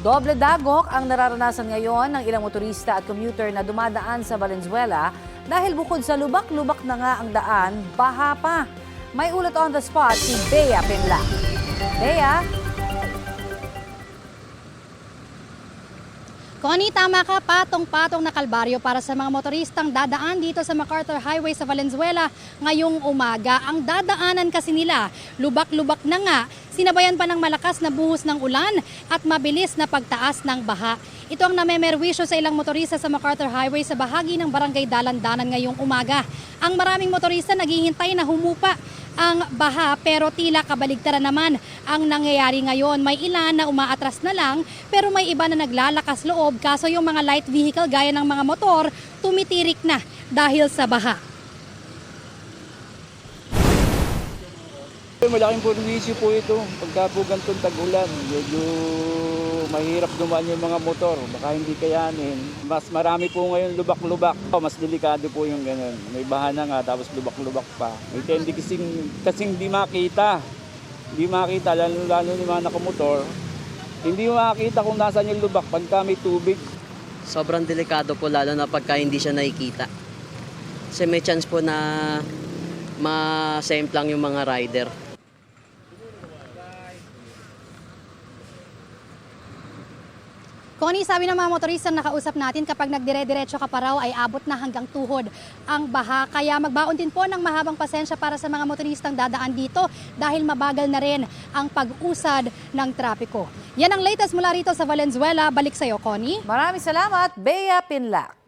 Doble dagok ang nararanasan ngayon ng ilang motorista at commuter na dumadaan sa Valenzuela dahil bukod sa lubak-lubak na nga ang daan, baha pa. May ulat on the spot si Bea Pinla. Bea? Connie, tama ka, patong-patong na kalbaryo para sa mga motoristang dadaan dito sa MacArthur Highway sa Valenzuela ngayong umaga. Ang dadaanan kasi nila, lubak-lubak na nga, sinabayan pa ng malakas na buhos ng ulan at mabilis na pagtaas ng baha. Ito ang namemerwisyo sa ilang motorista sa MacArthur Highway sa bahagi ng Barangay Dalandanan ngayong umaga. Ang maraming motorista naghihintay na humupa ang baha pero tila kabaligtaran naman ang nangyayari ngayon. May ilan na umaatras na lang pero may iba na naglalakas loob kaso yung mga light vehicle gaya ng mga motor tumitirik na dahil sa baha. Malaking perwisyo po ito pagka po ganitong tag-ulan. Medyo mahirap dumaan yung mga motor, baka hindi kayanin. Mas marami po ngayon lubak-lubak. Mas delikado po yung ganun. May baha na nga tapos lubak-lubak pa. May tendi kasing di makita. Hindi makita, lalo yung mga nakamotor. Hindi makita kung nasaan yung lubak pagka may tubig. Sobrang delikado po lalo na pagka hindi siya nakikita. Kasi may chance po na ma-semplang yung mga rider. Connie, sabi ng mga motorista na nakausap natin, kapag nagdire-diretso ka pa raw ay abot na hanggang tuhod ang baha. Kaya magbaon din po ng mahabang pasensya para sa mga motoristang dadaan dito dahil mabagal na rin ang pag-usad ng trapiko. Yan ang latest mula rito sa Valenzuela. Balik sa'yo, Connie. Maraming salamat, Bea Pinla.